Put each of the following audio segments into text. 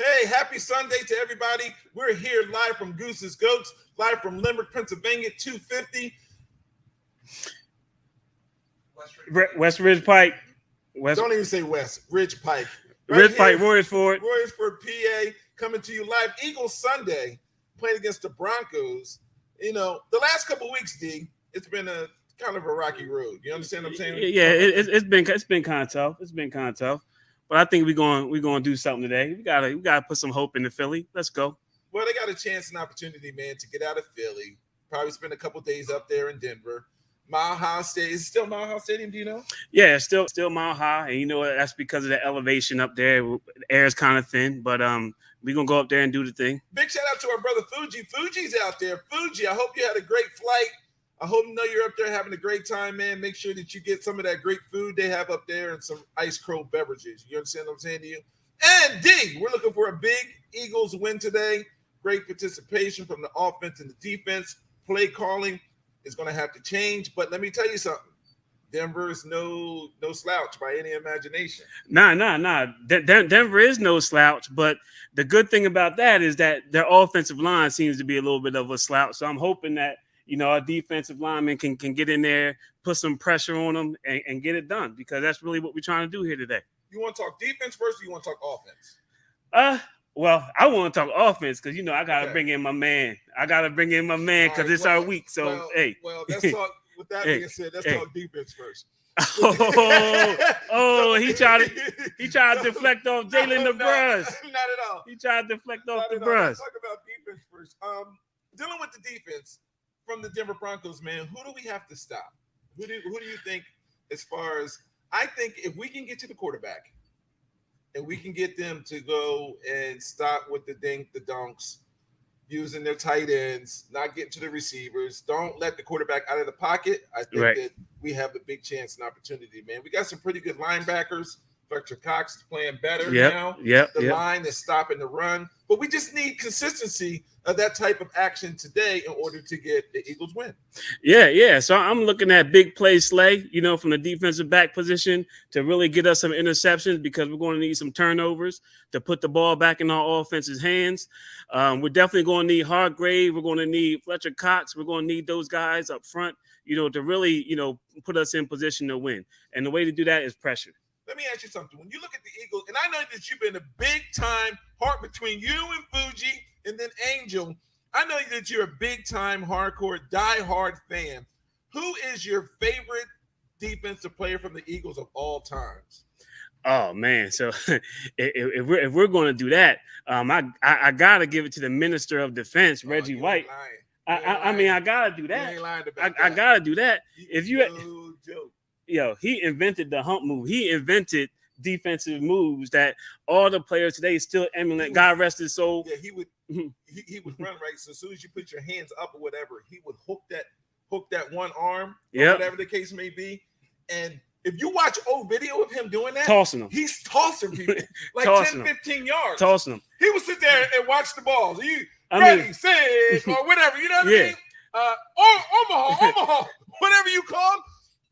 Hey, happy Sunday to everybody. We're here live from Gooses Goats, live from Limerick, Pennsylvania, 250. West Ridge Pike. Don't even say West, Ridge Pike. Ridge Pike, Royersford, PA, coming to you live. Eagles Sunday, playing against the Broncos. You know, the last couple of weeks, D, it's been a kind of a rocky road. You understand what I'm saying? Yeah, it's been kind of tough. It's been kind of tough. But I think we're going to do something today. We gotta put some hope into Philly. Let's go. Well, they got a chance and opportunity, man, to get out of Philly. Probably spend a couple days up there in Denver. Mile High Stadium. Is it still Mile High Stadium? Do you know? Yeah, it's still Mile High, and you know that's because of the elevation up there. The air is kind of thin, but we're gonna go up there and do the thing. Big shout out to our brother Fuji. Fuji's out there. Fuji, I hope you had a great flight. I hope you know you're up there having a great time, man. Make sure that you get some of that great food they have up there and some ice cold beverages. You understand what I'm saying to you? And D, we're looking for a big Eagles win today. Great participation from the offense and the defense. Play calling is going to have to change. But let me tell you something. Denver is no slouch by any imagination. Nah. Denver is no slouch, but the good thing about that is that their offensive line seems to be a little bit of a slouch. So I'm hoping that, you know, our defensive linemen can get in there, put some pressure on them, and get it done, because that's really what we're trying to do here today. You want to talk defense first, or you want to talk offense? Well, I want to talk offense because, you know, I got to bring in my man. Because it's our week. So, hey. Well, let's talk. With that being said, let's talk defense first. He tried to deflect off Jalen the Brush. Not at all. He tried to deflect off the Brush. Let's talk about defense first. Dealing with the defense from the Denver Broncos, man, who do we have to stop? Who do you think, as far as, I think if we can get to the quarterback and we can get them to go and stop with the donks, using their tight ends, not getting to the receivers, don't let the quarterback out of the pocket, I think that we have a big chance and opportunity, man. We got some pretty good linebackers. Fletcher Cox is playing better now. The line is stopping the run. But we just need consistency of that type of action today in order to get the Eagles win. Yeah. So I'm looking at big play Slay, you know, from the defensive back position to really get us some interceptions, because we're going to need some turnovers to put the ball back in our offense's hands. We're definitely going to need Hargrave. We're going to need Fletcher Cox. We're going to need those guys up front, you know, to really, you know, put us in position to win. And the way to do that is pressure. Let me ask you something. When you look at the Eagles, and I know that you've been a big-time heart between you and Fuji and then Angel, I know that you're a big-time, hardcore, die-hard fan. Who is your favorite defensive player from the Eagles of all times? Oh, man. So if we're going to do that, I got to give it to the Minister of Defense, Reggie White. I mean, I got to do that. You ain't lying about that. I got to do that. If you no joke. Yo, he invented the hump move. He invented defensive moves that all the players today still emulate. God rest his soul. Yeah, he would run right. So as soon as you put your hands up or whatever, he would hook that one arm, whatever the case may be. And if you watch old video of him doing that, he's tossing people like 10, 15 yards. Tossing them. He would sit there and watch the balls. Ready, set, or whatever. You know what I mean? Omaha, whatever you call him.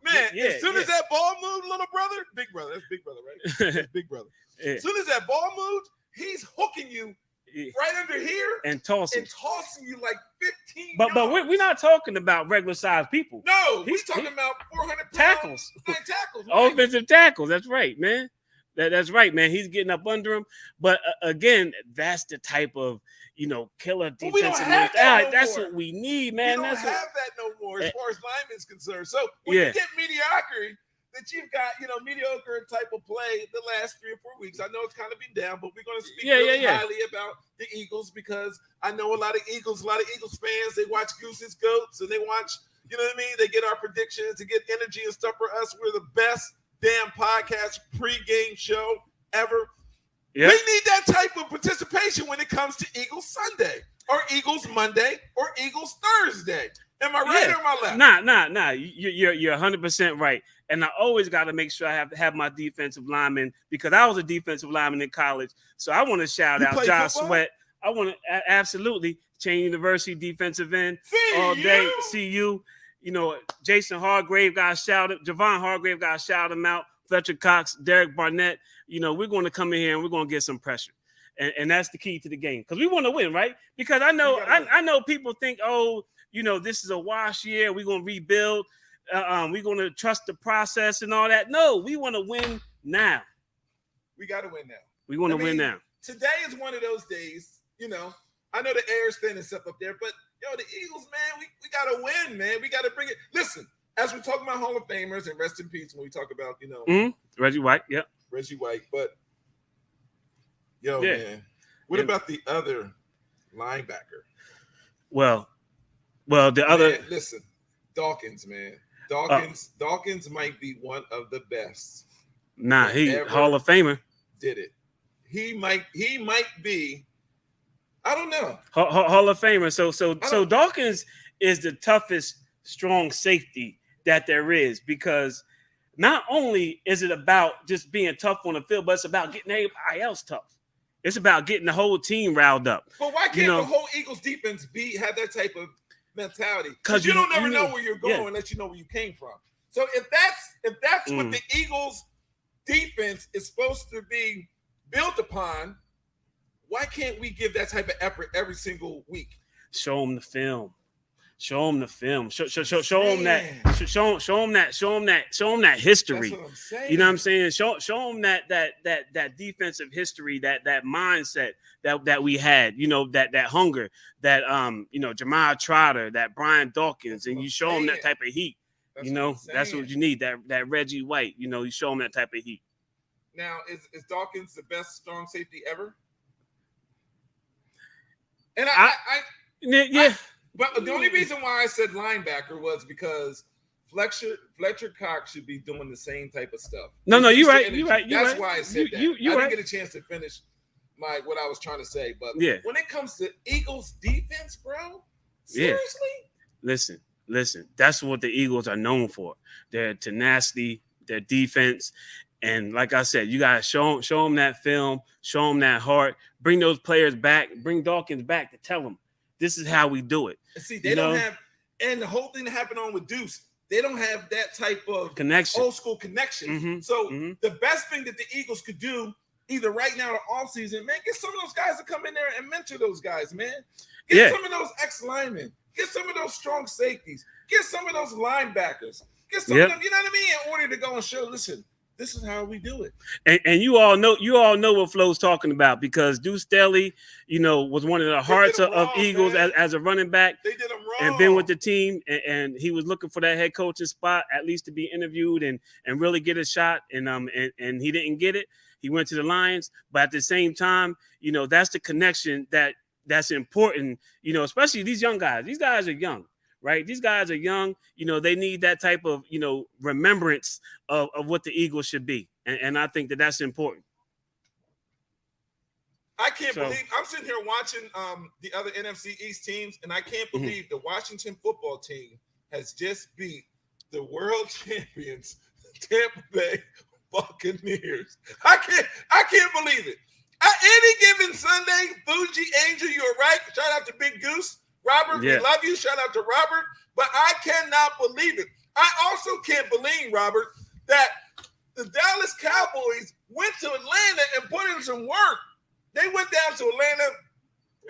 Man, as soon as that ball moved, little brother, big brother, that's big brother, right? That's big brother. As soon as that ball moved, he's hooking you right under here and tossing you like 15 But we're not talking about regular sized people. No, we're talking about 400 tackles. Tackles. Right? Offensive tackles. That's right, man. That's right, man. He's getting up under him. But again, that's the type of, you know, killer defensive mentality. That's what we need, man. We don't have that no more as far as linemen's concerned. So when you get mediocrity, that you've got, you know, mediocre type of play the last 3 or 4 weeks. I know it's kind of been down, but we're going to speak highly about the Eagles, because I know a lot of Eagles fans, they watch Gooses Goats and they watch, you know what I mean? They get our predictions, to get energy and stuff for us. We're the best damn podcast pregame show ever. Yep. We need that type of participation when it comes to Eagles Sunday or Eagles Monday or Eagles Thursday. Am I right or am I left? Nah. You're 100% right. And I always got to make sure I have my defensive lineman, because I was a defensive lineman in college. So I want to shout out Josh Sweat. I want to absolutely Chain University defensive end all day. CU. You know, Jason Hargrave got shouted. Javon Hargrave got shouted him out. Fletcher Cox, Derek Barnett. You know, we're going to come in here and we're going to get some pressure. and that's the key to the game because we want to win, right? Because I know people think, oh, this is a wash year. We're gonna rebuild. We're gonna trust the process and all that. No, we want to win now. We got to win now. We want to win now. Today is one of those days. I know the air is thin and stuff up there, but the Eagles, man, we got to win, man. We got to bring it. Listen, as we talk about Hall of Famers and rest in peace when we talk about Reggie White, yeah, Reggie White, but man, what about the other linebacker? Well, the other. Man, listen, Dawkins, man. Dawkins might be one of the best. Nah, he Hall of Famer. Did it. He might be. I don't know. Hall of Famer. So Dawkins is the toughest strong safety that there is because not only is it about just being tough on the field, but it's about getting everybody else tough. It's about getting the whole team riled up. But why can't the whole Eagles defense have that type of mentality? Because you don't never know where you're going unless you know where you came from. So if that's what the Eagles defense is supposed to be built upon, why can't we give that type of effort every single week? Show them the film. Show them the film. Show them that. Show them that history. That's what I'm saying. You know what I'm saying? Show them that defensive history, that mindset that we had. That hunger, that Jamar Trotter, that Brian Dawkins, and you show them that type of heat. That's what you need. That Reggie White. You show them that type of heat. Now, is Dawkins the best strong safety ever? And but the only reason why I said linebacker was because Fletcher Cox should be doing the same type of stuff. No, you're right. That's why I said that. I didn't get a chance to finish what I was trying to say. But when it comes to Eagles defense, bro, seriously? Listen. That's what the Eagles are known for. Their tenacity, their defense. And like I said, you gotta show them that film, show them that heart, bring those players back, bring Dawkins back to tell them this is how we do it. And see, they don't have, and the whole thing that happened on with Deuce, they don't have that type of connection, old school connection. Mm-hmm. So the best thing that the Eagles could do, either right now or off season, man, get some of those guys to come in there and mentor those guys, man. Get some of those ex-linemen, get some of those strong safeties, get some of those linebackers, get some of them, you know what I mean, in order to go and show, listen, this is how we do it. And you all know what Flo's talking about because Deuce Staley, was one of the hearts of Eagles as a running back. They did him wrong. And been with the team, and he was looking for that head coaching spot, at least to be interviewed and really get a shot. And he didn't get it. He went to the Lions. But at the same time, that's the connection that's important, especially these young guys. These guys are young. Right, these guys are young. They need that type of remembrance of what the Eagles should be, and I think that's important. I can't believe I'm sitting here watching the other NFC East teams, and I can't believe the Washington football team has just beat the world champions Tampa Bay Buccaneers. I can't believe it. At any given Sunday, Fuji Angel, you're right. Shout out to Big Goose. Robert, we love you. Shout out to Robert. But I cannot believe it. I also can't believe, Robert, that the Dallas Cowboys went to Atlanta and put in some work. They went down to Atlanta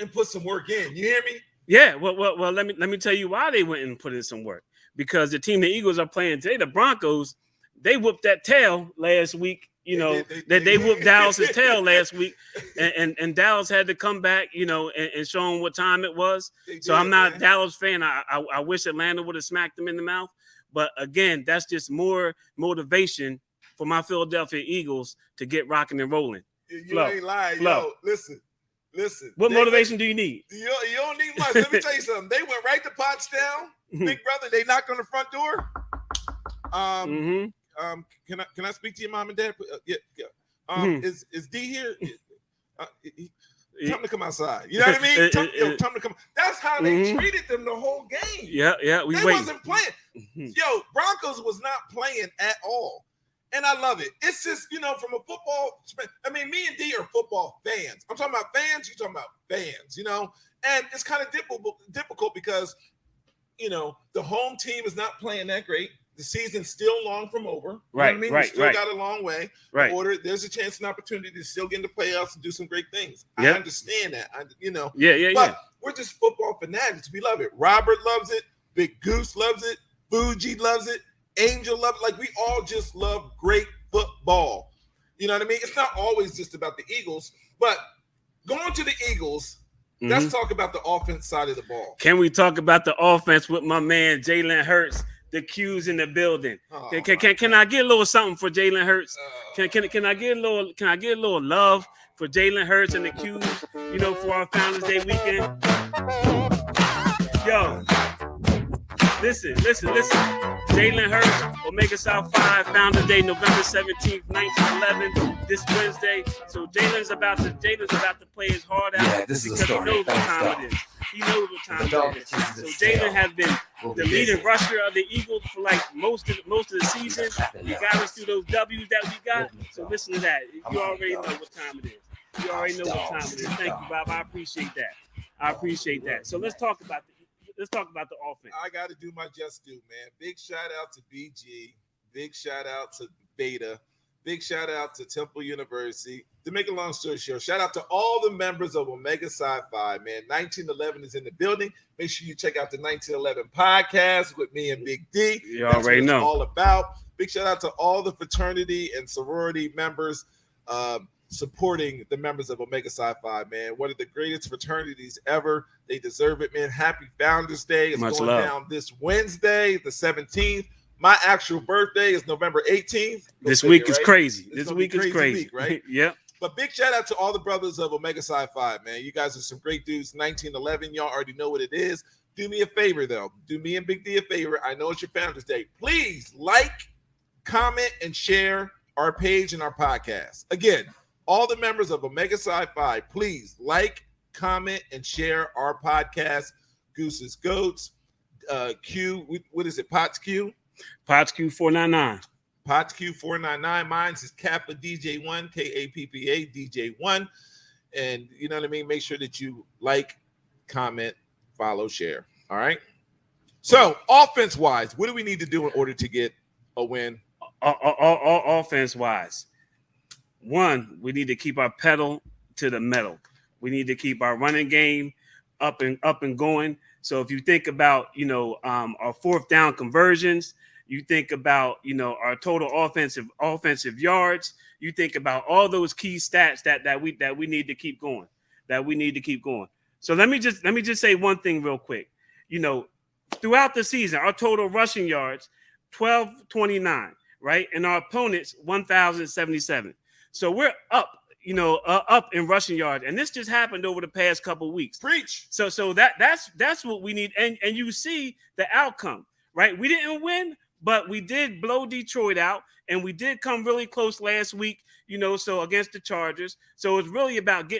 and put some work in. You hear me? Yeah. Well. Let me tell you why they went and put in some work. Because the team the Eagles are playing today, the Broncos, they whooped that tail last week. They whooped Dallas's tail last week, and Dallas had to come back, and show them what time it was. So I'm not a Dallas fan. I wish Atlanta would have smacked them in the mouth. But again, that's just more motivation for my Philadelphia Eagles to get rocking and rolling. You ain't lying. Yo, listen. What motivation do you need? You don't need much. Let me tell you something. They went right to Pottstown. Big brother, they knocked on the front door. Can I speak to your mom and dad? Is D here? Tell him to come outside. You know what I mean? Tell him to come. That's how they treated them the whole game. Yeah. They wasn't playing. Yo, Broncos was not playing at all. And I love it. It's just, from a football, I mean, me and D are football fans. I'm talking about fans, you're talking about fans, And it's kind of difficult because, the home team is not playing that great. The season's still long from over. You know Right, what I mean? right, We still right. got a long way. Right. There's a chance and opportunity to still get in the playoffs and do some great things. Yep. I understand that. Yeah. But we're just football fanatics. We love it. Robert loves it. Big Goose loves it. Fuji loves it. Angel loves it. Like, we all just love great football. You know what I mean? It's not always just about the Eagles, but going to the Eagles, let's talk about the offense side of the ball. Can we talk about the offense with my man Jalen Hurts? The Q's in the building. Can I get a little something for Jalen Hurts? Can I get a little love for Jalen Hurts and the Q's? For our Founders Day weekend. Yo, listen. Jalen Hurts, Omega South 5, Founders Day, November 17th, 1911, this Wednesday. So Jalen's about to play his heart out. Yeah, this is a story. He knows what time it is. He knows what time it is. So Jalen has been the leading rusher of the Eagles for like most of the season. He got us through those W's that we got. So listen to that. You already know what time it is. You already know what time it is. Thank you, Bob. I appreciate that. So let's talk about the offense. I got to do my just due, man. Big shout out to BG. Big shout out to Beta. Big shout out to Temple University. To make a long story short, shout out to all the members of Omega Sci-Fi, man. 1911 is in the building. Make sure you check out the 1911 podcast with me and Big D. You already know. That's what it's all about. Big shout out to all the fraternity and sorority members supporting the members of Omega Sci-Fi, man. One of the greatest fraternities ever. They deserve it, man. Happy Founders Day. It's going down this Wednesday, the 17th. My actual birthday is November 18th. This week is crazy. This week is crazy. Week, right? Yep. But big shout out to all the brothers of Omega Sci-Fi, man. You guys are some great dudes. 1911, y'all already know what it is. Do me a favor, though. Do me and Big D a favor. I know it's your Founders Day. Please like, comment, and share our page and our podcast. Again, all the members of Omega Sci-Fi, please like, comment, and share our podcast. Gooses Goats, Q, what is it? Pots Q? Pots Q 499. Pots Q 499. Mine's is Kappa DJ1, Kappa DJ1. And you know what I mean? Make sure that you like, comment, follow, share. All right. So, offense-wise, what do we need to do in order to get a win? Offense-wise, one, we need to keep our pedal to the metal. We need to keep our running game up and going. So if you think about, our fourth down conversions, you think about, our total offensive yards, you think about all those key stats that we need to keep going. So let me just say one thing real quick. Throughout the season, our total rushing yards, 1229, right? And our opponents, 1,077. So we're up, up in rushing yards. And this just happened over the past couple of weeks. Preach. So that's what we need. And you see the outcome, right? We didn't win, but we did blow Detroit out. And we did come really close last week, so against the Chargers. So it's really about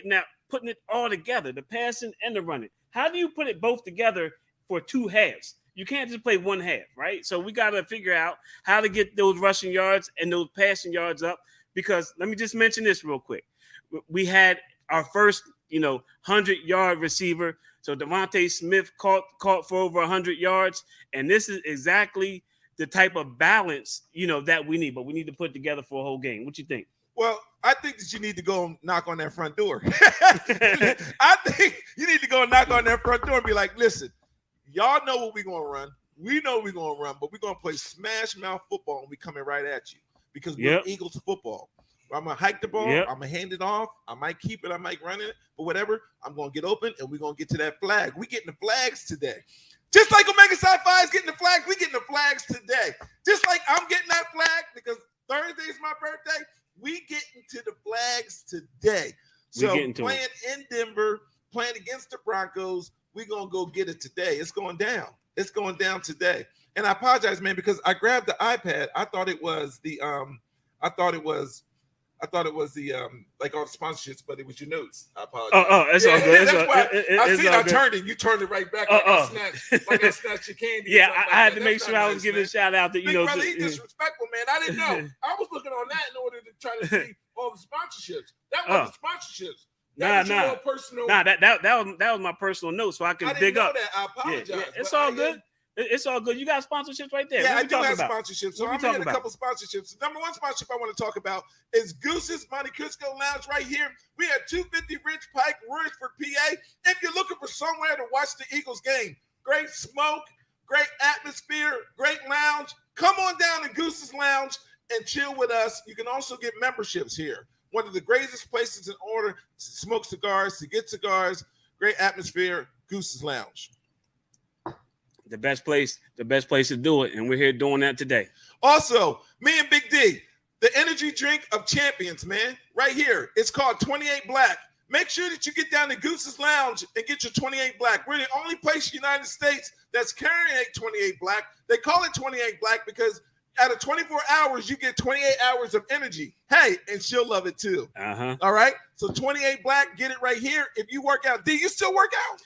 putting it all together, the passing and the running. How do you put it both together for two halves? You can't just play one half, right? So we got to figure out how to get those rushing yards and those passing yards up. Because let me just mention this real quick. We had our first, 100-yard receiver. So Devontae Smith caught for over 100 yards. And this is exactly the type of balance, that we need. But we need to put together for a whole game. What you think? Well, I think that you need to go and knock on that front door. I think you need to go and knock on that front door and be like, listen, y'all know what we're going to run. We know we're going to run, but we're going to play smash mouth football and we're coming right at you because we're Eagles football. I'm going to hike the ball. I'm going to hand it off. I might keep it. I might run it, but whatever. I'm going to get open and we're going to get to that flag. We're getting the flags today. Just like Omega Sci-Fi is getting the flags, we're getting the flags today. Just like I'm getting that flag because Thursday is my birthday. We getting to the flags today. So playing in Denver, playing against the Broncos, we're going to go get it today. It's going down. It's going down today. And I apologize, man, because I grabbed the iPad. I thought it was the like all the sponsorships, but it was your notes. I apologize. It's all good. I turned it. You turned it right back. Like I snatched your candy. Yeah, I had to make sure I was giving a shout out to brother, he disrespectful, man. I didn't know. I was looking on that in order to try to see all the sponsorships. That wasn't sponsorships. That was my personal note, so I can dig up. That. I apologize. Yeah. It's all good. It's all good. You got sponsorships right there. Yeah, I What we do talking have about? sponsorships. So What we I'm hitting talking a couple sponsorships. The number one sponsorship I want to talk about is Gooses Monte Cristo Lounge right here. We at 250 Ridge Pike, Royersford, PA. If you're looking for somewhere to watch the Eagles game, great smoke, great atmosphere, great lounge, come on down to Gooses Lounge and chill with us. You can also get memberships here. One of the greatest places in order to smoke cigars, to get cigars, great atmosphere, Gooses Lounge. The best place to do it, and we're here doing that today. Also, me and Big D, the energy drink of champions, man, right here. It's called 28 Black. Make sure that you get down to Goose's Lounge and get your 28 Black. We're the only place in the United States that's carrying 28 Black. They call it 28 Black because out of 24 hours, you get 28 hours of energy. Hey, and she'll love it too. All right? So 28 Black, get it right here. If you work out, D, you still work out?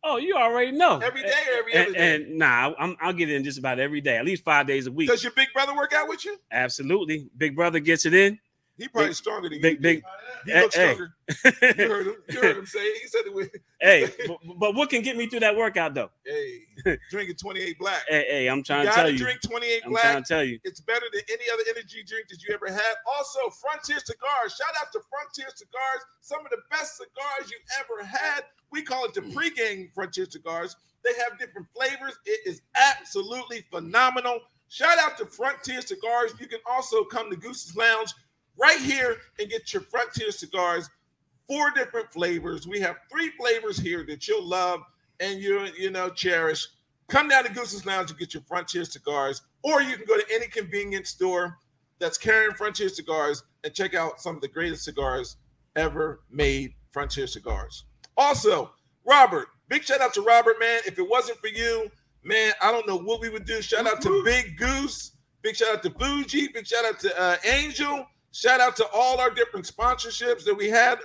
Oh, you already know. Every day or every other day? And nah, I'll get in just about every day, at least 5 days a week. Does your big brother work out with you? Absolutely. Big brother gets it in. He probably stronger than you. He looks stronger. You heard him. You heard him say it. He said it with. Hey, but what can get me through that workout though? Hey, drinking 28 Black. Hey, I'm trying to tell you. Drink 28 I'm Black. trying to tell you. It's better than any other energy drink that you ever had. Also, Frontier Cigars. Shout out to Frontier Cigars. Some of the best cigars you've ever had. We call it the pregame Frontier Cigars. They have different flavors. It is absolutely phenomenal. Shout out to Frontier Cigars. You can also come to Goose's Lounge right here and get your Frontier Cigars. 4 different flavors. We have 3 flavors here that you'll love and you cherish. Come down to Goose's Lounge and get your Frontier Cigars, or you can go to any convenience store that's carrying Frontier Cigars and check out some of the greatest cigars ever made. Frontier Cigars. Also, Robert, big shout out to Robert, man. If it wasn't for you, man, I don't know what we would do. Shout out to Big Goose. Big shout out to Fuji. Big shout out to Angel. Shout out to all our different sponsorships that we had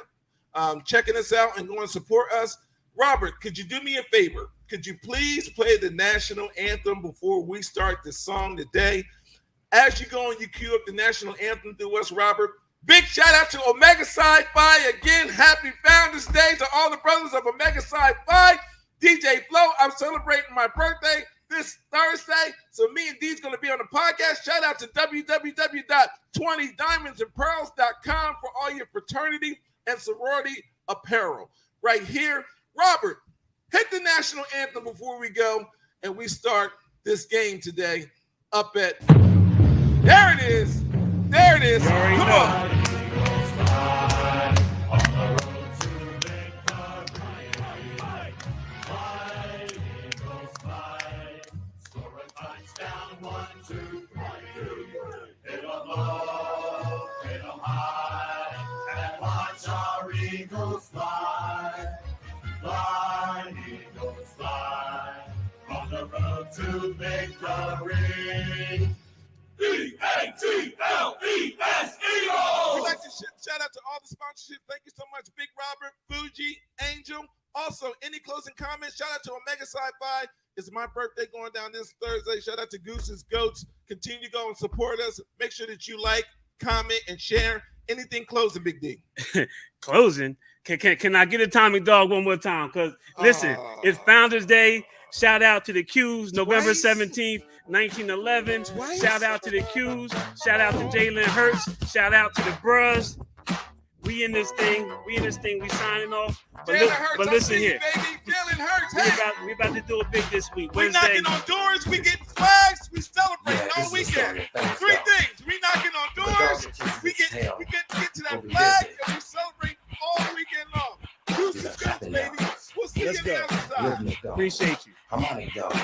checking us out and going to support us. Robert, could you do me a favor? Could you please play the national anthem before we start the song today? As you go and you cue up the national anthem through us, Robert, big shout out to Omega Psi Phi. Again, happy Founders Day to all the brothers of Omega Psi Phi. DJ Flo, I'm celebrating my birthday this Thursday. So me and D's going to be on the podcast. Shout out to www.20diamondsandpearls.com for all your fraternity and sorority apparel. Right here, Robert, hit the national anthem before we go and we start this game today up at, there it is. There it is. Come on. To victory. E-A-T-L-E-S, Eagles! We'd like to shout out to all the sponsorships. Thank you so much, Big Robert, Fuji, Angel. Also, any closing comments? Shout out to Omega Psi Phi. It's my birthday going down this Thursday. Shout out to Goose's Goats. Continue to go and support us. Make sure that you like, comment, and share. Anything closing, Big D? Closing? Can I get a Tommy Dog one more time? Because, listen, it's Founders Day. Shout out to the Qs, November 17th, 1911. Twice? Shout out to the Qs. Shout out to Jalen Hurts. Shout out to the Bros. We in this thing. We signing off. But listen here. Jalen Hurts. Hey. We about to do it big this week. We knocking on doors. We getting flags. We celebrating all weekend. 3 things. We knocking on doors. We get to that flag and we celebrate all weekend long. Gooses, baby. We'll see you on the other side. Appreciate you. I'm on it, dog.